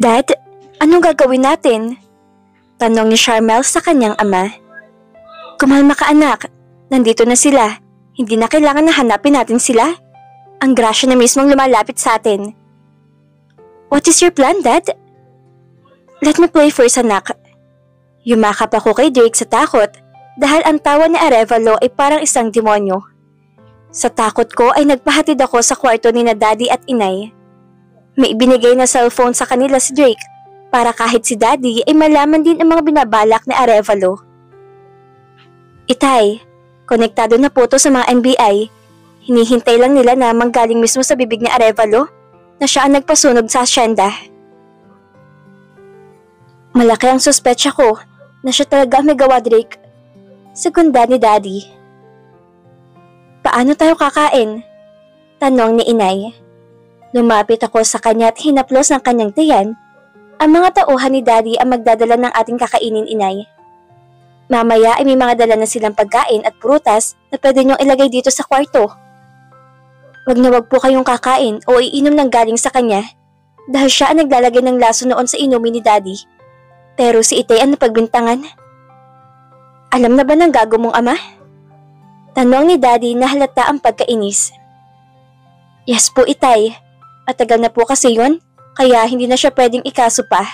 Dad, anong gagawin natin? Tanong ni Charmel sa kanyang ama. Kumalma ka anak, nandito na sila. Hindi na kailangan na hanapin natin sila. Ang grasya na mismong lumalapit sa atin. What is your plan, Dad? Let me play first, anak. Yumakap ako kay Drake sa takot dahil ang tawa ni Arevalo ay parang isang demonyo. Sa takot ko ay nagpahatid ako sa kwarto ni na Daddy at Inay. May ibinigay na cellphone sa kanila si Drake para kahit si Daddy ay malaman din ang mga binabalak ni Arevalo. Itay, konektado na po to sa mga NBI. Hinihintay lang nila na manggaling mismo sa bibig ni Arevalo na siya ang nagpasunog sa asyenda. Malaki ang suspetsya ko na siya talaga may gawa, Drake. Segunda ni Daddy. Paano tayo kakain? Tanong ni Inay. Lumapit ako sa kanya at hinaplos ng kanyang tiyan. Ang mga tauhan ni Daddy ang magdadala ng ating kakainin, Inay. Mamaya ay may mga dala na silang pagkain at prutas na pwede niyong ilagay dito sa kwarto. Wag na wag po kayong kakain o iinom ng galing sa kanya dahil siya ang naglalagay ng laso noon sa inumin ni Daddy. Pero si Itay ang napagbintangan. Alam na ba ng gago mong ama? Tanong ni Daddy na halata ang pagkainis. Yes po, Itay. Matagal na po kasi yun, kaya hindi na siya pwedeng ikaso pa.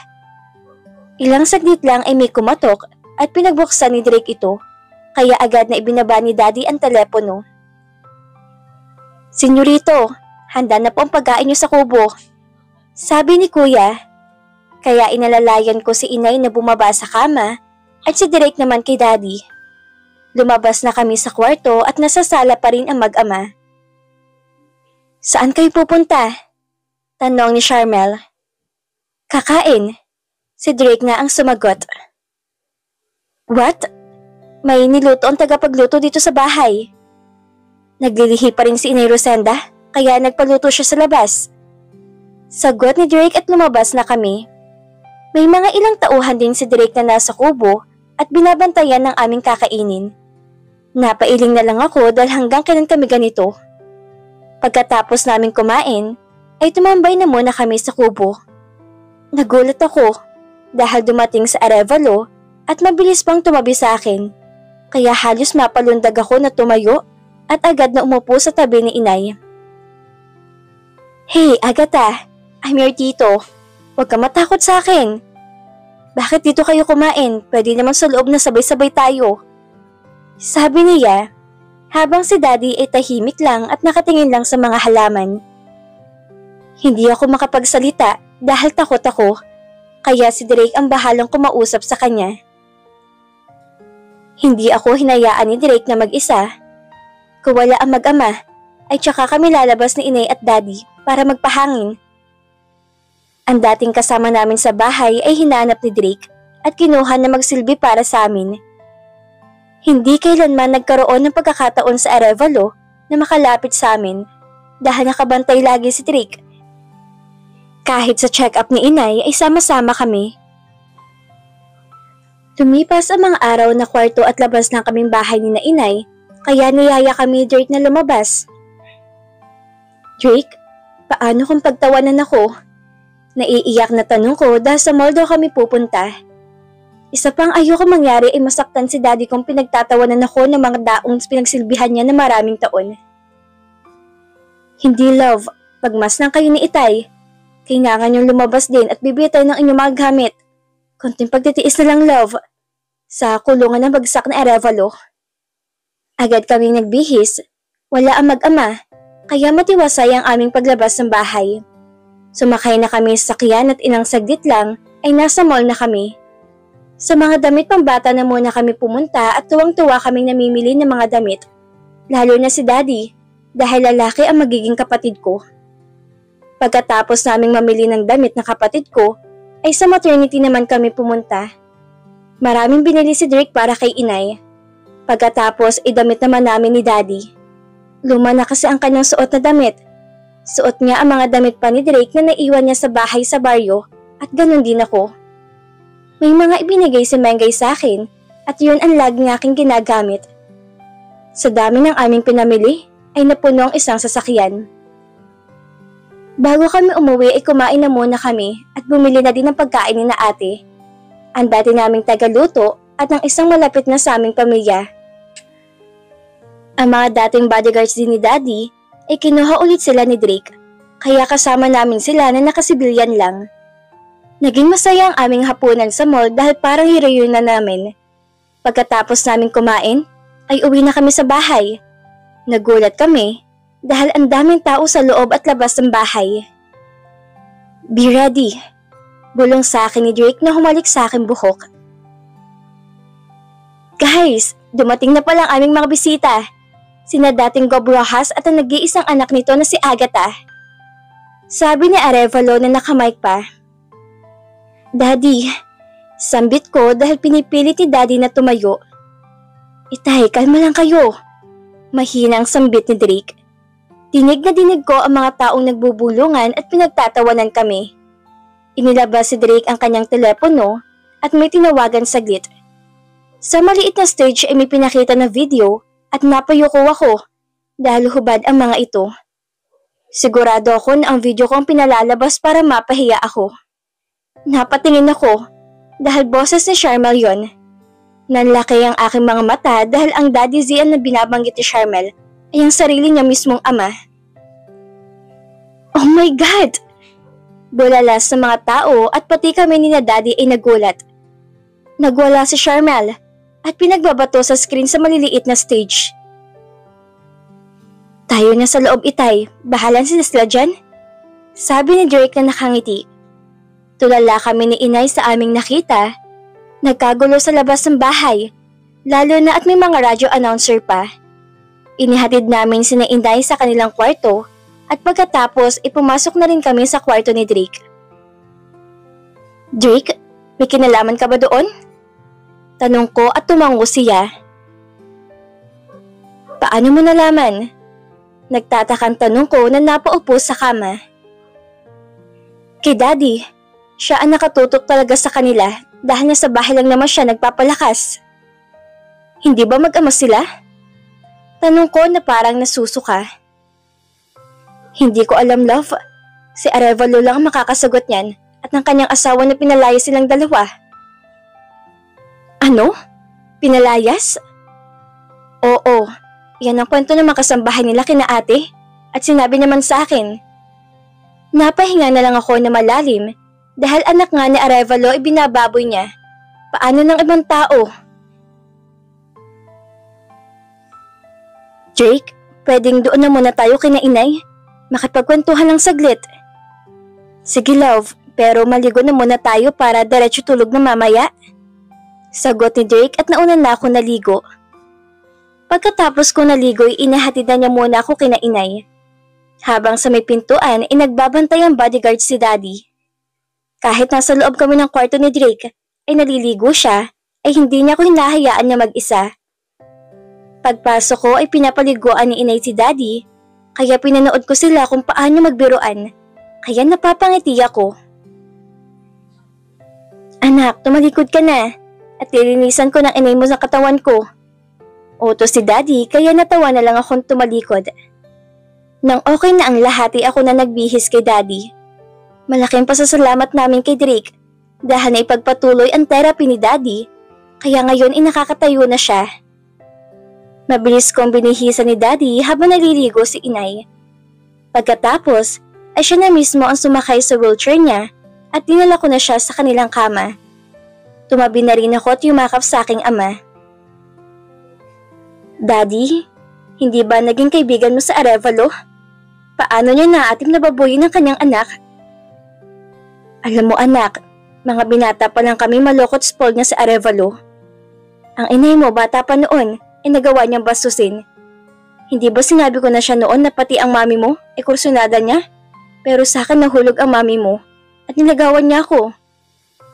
Ilang saglit lang ay may kumatok at pinagbuksan ni Drake ito, kaya agad na ibinaba ni Daddy ang telepono. Senyorito, handa na po ang pagkain niyo sa kubo. Sabi ni Kuya. Kaya inalalayan ko si Inay na bumaba sa kama at si Drake naman kay Daddy. Lumabas na kami sa kwarto at nasa sala pa rin ang mag-ama. Saan kayo pupunta? Tanong ni Charmel. Kakain. Si Drake nga ang sumagot. What? May niluto ang tagapagluto dito sa bahay. Naglilihi pa rin si Inay Rosenda kaya nagpaluto siya sa labas. Sagot ni Drake at lumabas na kami. May mga ilang tauhan din si Drake na nasa kubo at binabantayan ng aming kakainin. Napailing na lang ako dahil hanggang kailan kami ganito. Pagkatapos naming kumain, ay tumambay na muna kami sa kubo. Nagulat ako dahil dumating sa Arevalo at mabilis pang tumabi sa akin. Kaya halos mapalundag ako na tumayo at agad na umupo sa tabi ni Inay. Hey, Agatha, I'm your tito. Huwag ka matakot sa akin. Bakit dito kayo kumain? Pwede naman sa loob na sabay-sabay tayo. Sabi niya, habang si Daddy ay tahimik lang at nakatingin lang sa mga halaman. Hindi ako makapagsalita dahil takot ako, kaya si Drake ang bahalang kumausap sa kanya. Hindi ako hinayaan ni Drake na mag-isa. Kung wala ang mag-ama, ay tsaka kami lalabas ni Inay at Daddy para magpahangin. Ang dating kasama namin sa bahay ay hinanap ni Drake at kinuha na magsilbi para sa amin. Hindi kailanman nagkaroon ng pagkakataon sa Arevalo na makalapit sa amin dahil nakabantay lagi si Drake. Kahit sa check-up ni Inay ay sama-sama kami. Lumipas ang mga araw na kwarto at labas ng kaming bahay ni na Inay kaya niyaya kami Drake na lumabas. Drake, paano kung pagtawanan ako? Naiiyak na tanong ko dahil sa mall daw kami pupunta. Isa pang ayoko mangyari ay masaktan si Daddy kung pinagtatawanan ako ng mga daong pinagsilbihan niya na maraming taon. Hindi love, pagmas lang kayo ni Itay. Kailangan niyong lumabas din at bibitay ng inyong mga gamit. Konting pagtitiis na lang love. Sa kulungan ng bagsak na Arevalo. Agad kaming nagbihis. Wala ang mag-ama, kaya matiwasay ang aming paglabas ng bahay. Sumakay na kami sa sakyan at ilang saglit lang ay nasa mall na kami. Sa mga damit pambata na muna kami pumunta at tuwang-tuwa kaming namimili ng mga damit. Lalo na si Daddy dahil lalaki ang magiging kapatid ko. Pagkatapos naming mamili ng damit na kapatid ko, ay sa maternity naman kami pumunta. Maraming binili si Drake para kay Inay. Pagkatapos idamit naman namin ni Daddy. Luma na kasi ang kanyang suot na damit. Suot niya ang mga damit pa ni Drake na naiwan niya sa bahay sa baryo at ganun din ako. May mga ibinigay si Mengay sa akin at yun ang laging aking ginagamit. Sa dami ng aming pinamili ay napuno ang isang sasakyan. Bago kami umuwi ay kumain na muna kami at bumili na din ng pagkain ni na ate. Ang dati naming tagaluto at ng isang malapit na sa aming pamilya. Ang mga dating bodyguards din ni Daddy ay kinuha ulit sila ni Drake, kaya kasama namin sila na nakasibilyan lang. Naging masaya ang aming hapunan sa mall dahil parang reunion na namin. Pagkatapos namin kumain, ay uwi na kami sa bahay. Nagulat kami dahil ang daming tao sa loob at labas ng bahay. Be ready, bulong sa akin ni Drake na humalik sa aking buhok. Guys, dumating na pala ang aming mga bisita. Sina dating Gob Rojas at ang nag-iisang anak nito na si Agatha. Sabi ni Arevalo na nakamike pa. Daddy, sambit ko dahil pinipilit ni Daddy na tumayo. Itay, kalma lang kayo. Mahinang sambit ni Drake. Dinig na dinig ko ang mga taong nagbubulungan at pinagtatawanan kami. Inilabas si Drake ang kanyang telepono at may tinawagan saglit. Sa maliit na stage ay may pinakita na video at napayuko ako dahil hubad ang mga ito. Sigurado ako na ang video ko ang pinalalabas para mapahiya ako. Napatingin ako dahil boses ni Sharmel yon. Nanlaki ang aking mga mata dahil ang Daddy Z na binabanggit ni Sharmel ay ang sarili niya mismong ama. Oh my God! Bulalas sa mga tao at pati kami ni na Daddy ay nagulat. Nagwala si Sharmel at pinagbabato sa screen sa maliliit na stage. Tayo na sa loob, Itay. Bahalan sila dyan? Sabi ni Drake na nakangiti. Tulala kami ni Inay sa aming nakita. Nagkagulo sa labas ng bahay, lalo na at may mga radio announcer pa. Inihatid namin sina Inay sa kanilang kwarto at pagkatapos ipumasok na rin kami sa kwarto ni Drake. Drake, may kinalaman ka ba doon? Tanong ko at tumango siya. Paano mo nalaman? Nagtatakang tanong ko na napaupo sa kama. Kay Daddy, siya ang nakatutok talaga sa kanila dahil nasa bahay lang naman siya nagpapalakas. Hindi ba mag-ama sila? Tanong ko na parang nasusuka. Hindi ko alam, love. Si Arevalo lang ang makakasagot niyan at ng kanyang asawa na pinalaya silang dalawa. Ano? Pinalayas? Oo, yan ang kwento ng makasambahay nila kina ate at sinabi naman sa akin. Napahinga na lang ako na malalim dahil anak nga ni Arevalo ay binababoy niya. Paano ng ibang tao? Drake, pwedeng doon na muna tayo kina Inay. Makipagkwentuhan lang saglit. Sige love, pero maligo na muna tayo para diretso tulog na mamaya. Sagot ni Drake at nauna na ako naligo. Pagkatapos ko naligo ay inahatid na niya muna ako kina Inay. Habang sa may pintuan ay nagbabantay ang bodyguard si Daddy. Kahit nasa loob kami ng kwarto ni Drake ay naliligo siya ay hindi niya ako hinahayaan niya mag-isa. Pagpasok ko ay pinapaliguan ni Inay si Daddy kaya pinanood ko sila kung paano magbiruan kaya napapangiti ako. Anak, tumalikod ka na. At lilinisan ko ng inay mo sa katawan ko. Utos si Daddy kaya natawa na lang akong tumalikod. Nang okay na ang lahat ay ako na nagbihis kay Daddy. Malaking pasasalamat namin kay Drake dahil naipagpatuloy ang therapy ni Daddy kaya ngayon ay nakakatayo na siya. Mabilis kong binihisan ni Daddy habang naliligo si Inay. Pagkatapos ay siya na mismo ang sumakay sa wheelchair niya at dinala ko na siya sa kanilang kama. Tumabi na rin ako at yumakap sa aking ama. Daddy, hindi ba naging kaibigan mo sa Arevalo? Paano niya naatim na baboyin ng kanyang anak? Alam mo anak, mga binata pa lang kami malokot spoiled niya sa Arevalo. Ang inay mo bata pa noon ay nagawa niyang bastusin. Hindi ba sinabi ko na siya noon na pati ang mami mo ay kursunada niya? Pero sa akin nahulog ang mami mo at nilagawan niya ako.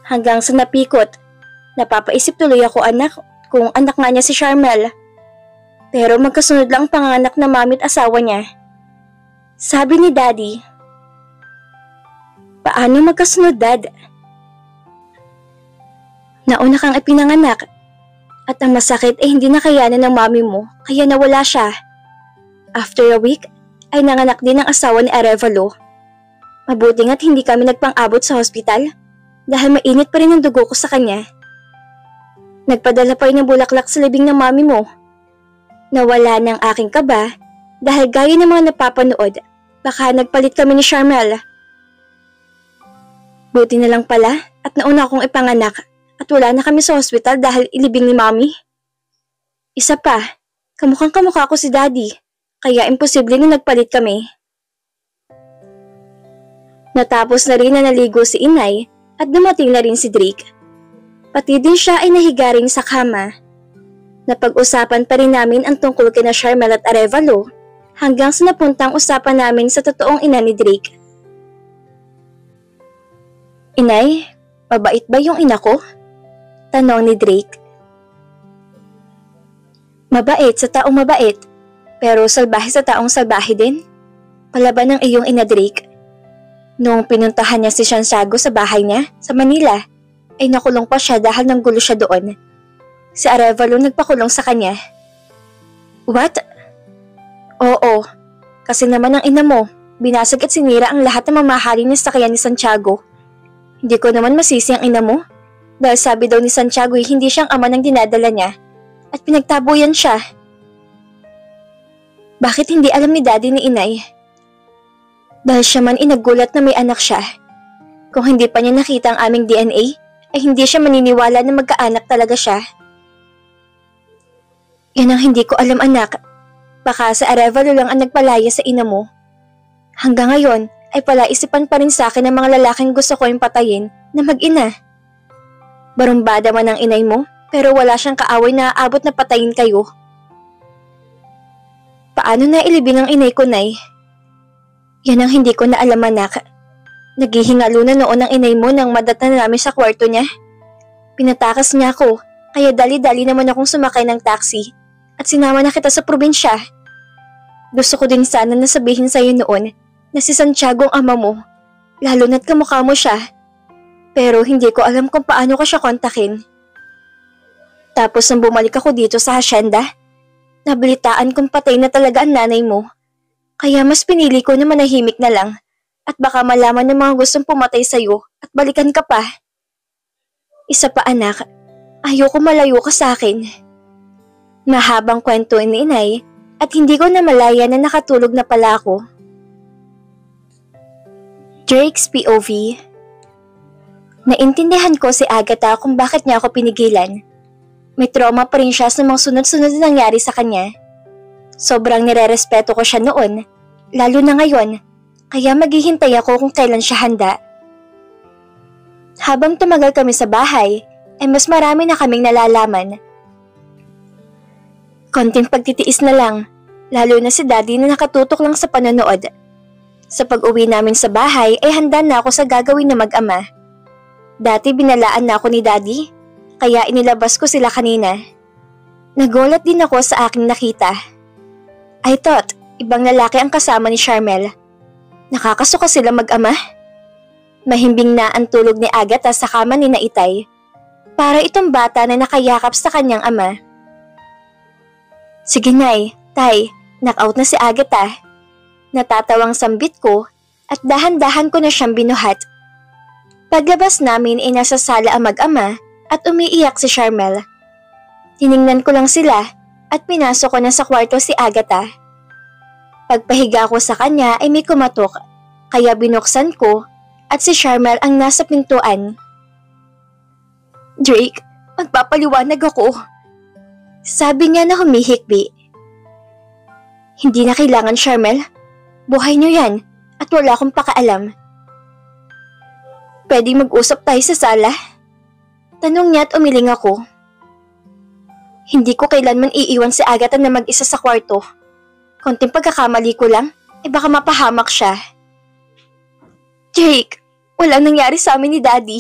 Hanggang sa napikot. Napapaisip tuloy ako anak kung anak nga niya si Sharmel. Pero magkasunod lang ang panganak na mami at asawa niya. Sabi ni Daddy. Paano magkasunod, Dad? Nauna kang ipinanganak at ang masakit ay hindi nakayanan ng mami mo kaya nawala siya. After a week ay nanganak din ang asawa ni Arevalo. Mabuti nga't hindi kami nagpang-abot sa hospital dahil mainit pa rin ang dugo ko sa kanya. Nagpadala pa rin ng bulaklak sa libing ng mami mo. Nawala ng aking kaba dahil gaya ng mga napapanood, baka nagpalit kami ni Charmel. Buti na lang pala at nauna akong ipanganak at wala na kami sa hospital dahil ilibing ni mami. Isa pa, kamukhang kamukha ko si Daddy, kaya imposible na nagpalit kami. Natapos na rin na naligo si Inay at dumating na rin si Drake. Pati din siya ay nahiga rin sa kama. Napag-usapan pa rin namin ang tungkol kina Charmel at Arevalo hanggang sa napuntang usapan namin sa totoong ina ni Drake. Inay, mabait ba yung ina ko? Tanong ni Drake. Mabait sa taong mabait, pero salbahe sa taong salbahe din. Palaban ng iyong ina Drake. Noong pinuntahan niya si Santiago sa bahay niya sa Manila, ay nakulong pa siya dahil nang gulo siya doon. Si Arevalo nagpakulong sa kanya. What? Oo, kasi naman ang ina mo, binasag at sinira ang lahat ng mamahalin ng sakyan ni Santiago. Hindi ko naman masisi ang ina mo, dahil sabi daw ni Santiago ay hindi siyang ama ng dinadala niya at pinagtabuyan siya. Bakit hindi alam ni Daddy ni Inay? Dahil siya man inagulat na may anak siya. Kung hindi pa niya nakita ang aming DNA, ay hindi siya maniniwala na magkaanak talaga siya. Yan ang hindi ko alam, anak. Baka sa Arevalo lang ang nagpalaya sa ina mo. Hanggang ngayon ay palaisipan pa rin sa akin ng mga lalaking gusto ko yung patayin na mag-ina. Barumbada man ang inay mo, pero wala siyang kaaway na aabot na patayin kayo. Paano na ilibing ang inay ko, Nay? Yan ang hindi ko na alam, anak. Naghihingalo na noon ang inay mo nang madatan namin sa kwarto niya. Pinatakas niya ako, kaya dali-dali naman akong sumakay ng taxi at sinama na kita sa probinsya. Gusto ko din sana na sabihin sa'yo noon na si Santiago ang ama mo, lalo na't kamukha mo siya. Pero hindi ko alam kung paano ko siya kontakin. Tapos nang bumalik ako dito sa hasyenda, nabalitaan kong patay na talaga ang nanay mo. Kaya mas pinili ko na manahimik na lang at baka malaman ng mga gustong pumatay sa'yo at balikan ka pa. Isa pa, anak, ayoko malayo ka sa akin. Mahabang kwento ni Inay at hindi ko na malaya na nakatulog na pala ako. Drake's POV. Naintindihan ko si Agatha kung bakit niya ako pinigilan. May trauma pa rin siya sa mga sunod-sunod na nangyari sa kanya. Sobrang nirerespeto ko siya noon, lalo na ngayon, kaya maghihintay ako kung kailan siya handa. Habang tumagal kami sa bahay, ay mas marami na kaming nalalaman. Konting pagtitiis na lang, lalo na si Daddy na nakatutok lang sa panonood. Sa pag-uwi namin sa bahay ay handa na ako sa gagawin na mag-ama. Dati binalaan na ako ni Daddy, kaya inilabas ko sila kanina. Nagulat din ako sa aking nakita. I thought, ibang lalaki ang kasama ni Charmel. Nakakasuka sila mag-ama. Mahimbing na ang tulog ni Agatha sa kama ni Naitay. Para itong bata na nakayakap sa kanyang ama. Sige Nay, Tay, knock-out na si Agatha. Natatawang sambit ko at dahan-dahan ko na siyang binuhat. Paglabas namin ay nasa sala ang mag-ama at umiiyak si Charmel. Tiningnan ko lang sila at pinasok ko na sa kwarto si Agatha. Pagpahiga ko sa kanya ay may kumatok, kaya binuksan ko at si Charmel ang nasa pintuan. Drake, magpapaliwanag ako. Sabi niya na humihikbi. Hindi na kailangan, Charmel. Buhay niyo yan at wala akong pakaalam. Pwedeng mag-usap tayo sa sala? Tanong niya at umiling ako. Hindi ko kailanman iiwan si Agatha na mag-isa sa kwarto. Konting pagkakamali ko lang, baka mapahamak siya. Jake, walang nangyari sa amin ni Daddy.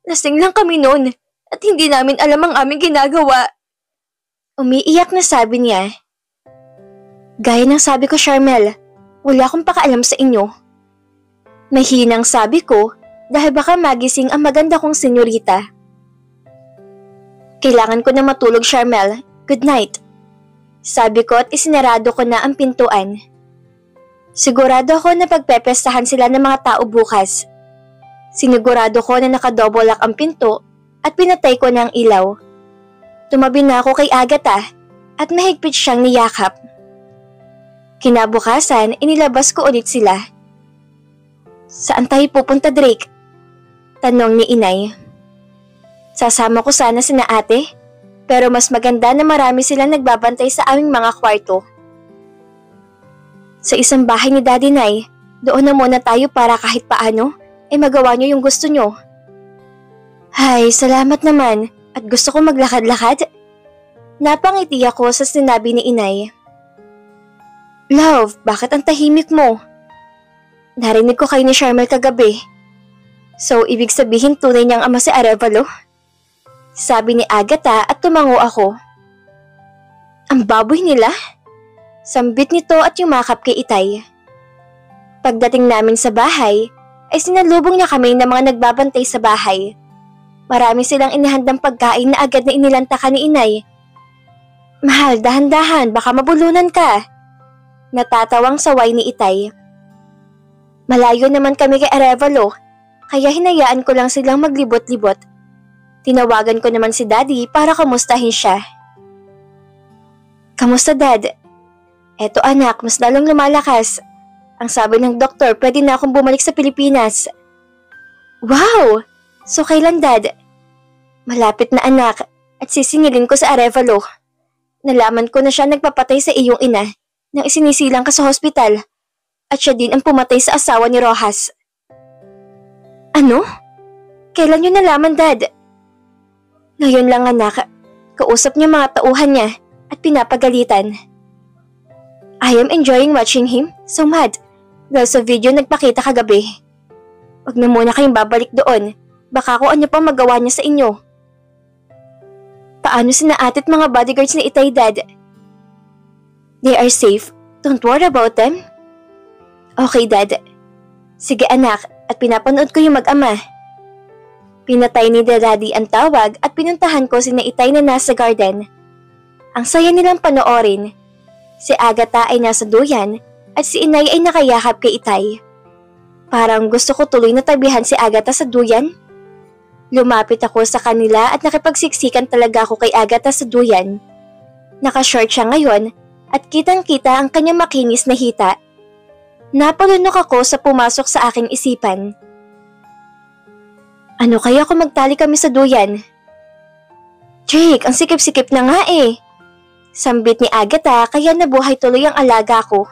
Lasing lang kami noon at hindi namin alam ang aming ginagawa. Umiiyak na sabi niya. Gaya ng sabi ko, Charmel, wala akong pakaalam sa inyo. Mahinang sabi ko dahil baka magising ang maganda kong senyorita. Kailangan ko na matulog, Charmel. Good night. Sabi ko at isinarado ko na ang pintuan. Sigurado ako na pagpepestahan sila ng mga tao bukas. Sinigurado ko na nakadouble lock ang pinto at pinatay ko na ang ilaw. Tumabi na ako kay Agatha at mahigpit siyang niyakap. Kinabukasan, inilabas ko ulit sila. Saan tayo pupunta, Drake? Tanong ni Inay. Sasama ko sana sina ate, pero mas maganda na marami silang nagbabantay sa aming mga kwarto. Sa isang bahay ni Daddy Nay, doon na muna tayo para kahit paano ay magawa niyo yung gusto niyo. Hay, salamat naman at gusto ko maglakad-lakad. Napangiti ako sa sinabi ni Inay. Love, bakit ang tahimik mo? Narinig ko kayo ni Sharmel kagabi. So, ibig sabihin tunay niyang ama si Arevalo? Sabi ni Agatha at tumango ako. Ang baboy nila? Sambit nito at yumakap kay Itay. Pagdating namin sa bahay, ay sinalubong niya kami ng mga nagbabantay sa bahay. Marami silang inihandang pagkain na agad na inilantakan ni Inay. Mahal, dahan-dahan, baka mabulunan ka. Natatawang saway ni Itay. Malayo naman kami kay Arevalo, kaya hinayaan ko lang silang maglibot-libot. Tinawagan ko naman si Daddy para kamustahin siya. Kamusta, Dad? Eto anak, mas lalong lumalakas. Ang sabi ng doktor, pwede na akong bumalik sa Pilipinas. Wow! So kailan, Dad? Malapit na anak at sisingilin ko sa Arevalo. Nalaman ko na siya nagpapatay sa iyong ina nang isinisilang ka sa hospital at siya din ang pumatay sa asawa ni Rojas. Ano? Kailan yun nalaman, Dad? Ngayon lang anak, kausap niya mga tauhan niya at pinapagalitan. I am enjoying watching him, so mad, dahil sa video nagpakita kagabi. Wag na muna kayong babalik doon, baka kung ano pang magawa niya sa inyo. Paano sina ate at mga bodyguards ni Itay, Dad? They are safe, don't worry about them. Okay, Dad. Sige anak, at pinapanood ko yung mag-ama. Pinatay ni Daddy ang tawag at pinuntahan ko sina Itay na nasa garden. Ang saya nilang panoorin. Si Agatha ay nasa duyan at si Inay ay nakayakap kay Itay. Parang gusto ko tuloy na tabihan si Agatha sa duyan. Lumapit ako sa kanila at nakipagsiksikan talaga ako kay Agatha sa duyan. Nakashort siya ngayon at kitang-kita ang kanyang makinis na hita. Napalunok ako sa pumasok sa aking isipan. Ano kaya kung magtali kami sa duyan? Drake, ang sikip-sikip na nga eh. Sambit ni Agatha kaya nabuhay tuloy ang alaga ko.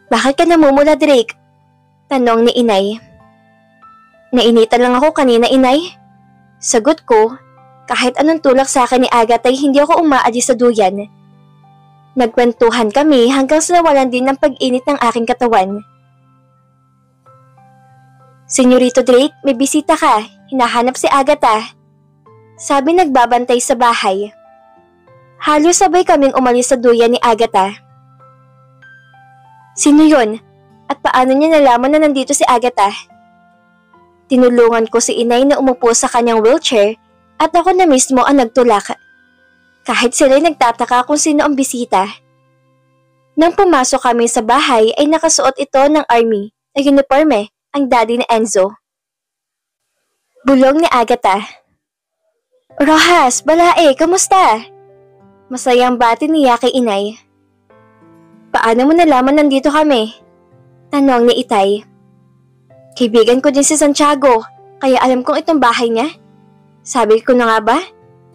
Bakit ka namumula, Drake? Tanong ni Inay. Nainitan lang ako kanina, Inay. Sagot ko, kahit anong tulak sa akin ni Agatha ay hindi ako umaadi sa duyan. Nagkwentuhan kami hanggang sa nawalan din ng pag-init ng aking katawan. Senyorito Drake, may bisita ka. Hinahanap si Agatha. Sabi nagbabantay sa bahay. Halos sabay kaming umalis sa duyan ni Agatha. Sino yun? At paano niya nalaman na nandito si Agatha? Tinulungan ko si Inay na umupo sa kanyang wheelchair at ako na mismo ang nagtulak. Kahit sila'y nagtataka kung sino ang bisita. Nang pumasok kami sa bahay ay nakasuot ito ng army na uniforme ang daddy ni Enzo. Bulong ni Agatha. Rojas, balae, kamusta? Masayang bati niya kay Inay. Paano mo nalaman nandito kami? Tanong ni Itay. Kaibigan ko din si Santiago, kaya alam kong itong bahay niya. Sabi ko na nga ba?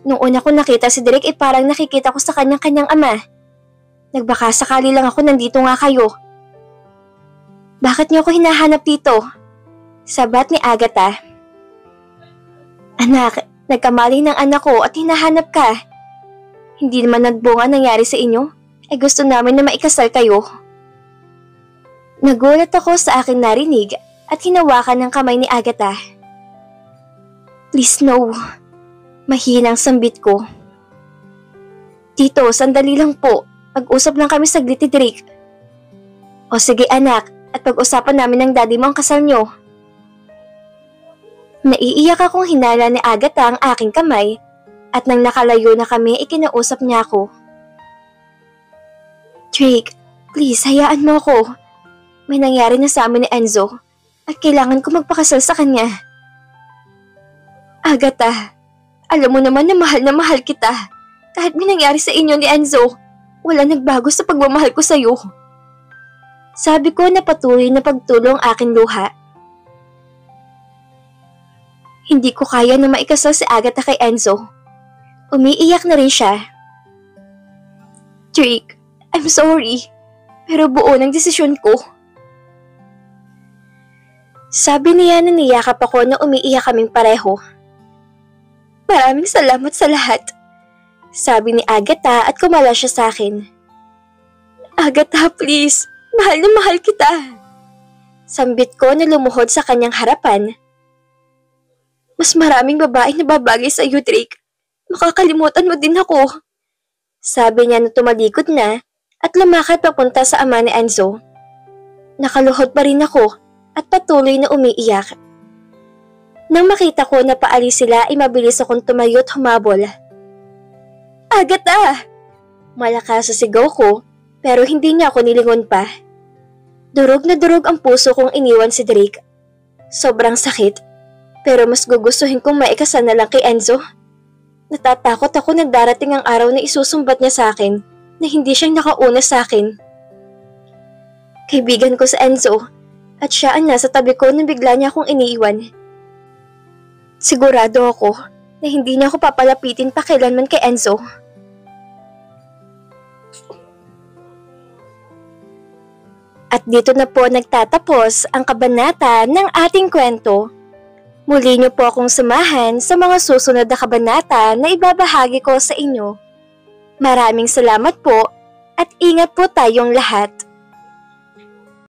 Nung una ko nakita si Derek parang nakikita ko sa kanyang ama. Nagbaka sakali lang ako nandito nga kayo. Bakit niyo ako hinahanap dito? Sabat ni Agatha. Anak, nagkamali ng anak ko at hinahanap ka. Hindi naman nagbunga nangyari sa inyo. Gusto namin na maikasal kayo. Nagulat ako sa aking narinig at hinawakan ng kamay ni Agatha. Please no. Mahinang sambit ko. Tito, sandali lang po. Pag-usap lang kami saglit ni Drake. O sige anak, at pag-usapan namin ng daddy mo ang kasal nyo. Naiiyak akong hinala ni Agatha ang aking kamay at nang nakalayo na kami ikinausap niya ako. Drake, Please, hayaan mo ako. May nangyari na sa amin ni Enzo at kailangan ko magpakasal sa kanya. Agatha, alam mo naman na mahal kita. Kahit may nangyari sa inyo ni Enzo, wala nagbago sa pagmamahal ko sa'yo. Sabi ko na patuloy na pagtulong aking luha. Hindi ko kaya na maikasal si Agatha kay Enzo. Umiiyak na rin siya. Drake, I'm sorry, pero buo ng desisyon ko. Sabi niya na niyakap ako na umiiyak kaming pareho. Maraming salamat sa lahat, sabi ni Agatha at kumala siya sa akin. Agatha, please, mahal na mahal kita. Sambit ko na lumuhod sa kanyang harapan. Mas maraming babae na babagay sa iyo, Drake. Makakalimutan mo din ako. Sabi niya na tumalikod na at lumakad papunta sa ama ni Enzo. Nakaluhod pa rin ako at patuloy na umiiyak. Nang makita ko na paalis sila ay mabilis akong tumayo at humabol. Agatha! Malakas sa sigaw ko pero hindi niya ako nilingon pa. Durog na durog ang puso kong iniwan si Drake. Sobrang sakit pero mas gugustuhin kong maikasal na lang kay Enzo. Natatakot ako na darating ang araw na isusumbat niya sa akin na hindi siyang nakauna sa akin. Kaibigan ko sa Enzo at siya ang nasa tabi ko nang bigla niya akong iniiwan. Sigurado ako na hindi niya ako papalapitin pa kailanman kay Enzo. At dito na po nagtatapos ang kabanata ng ating kwento. Muli niyo po akong samahan sa mga susunod na kabanata na ibabahagi ko sa inyo. Maraming salamat po at ingat po tayong lahat.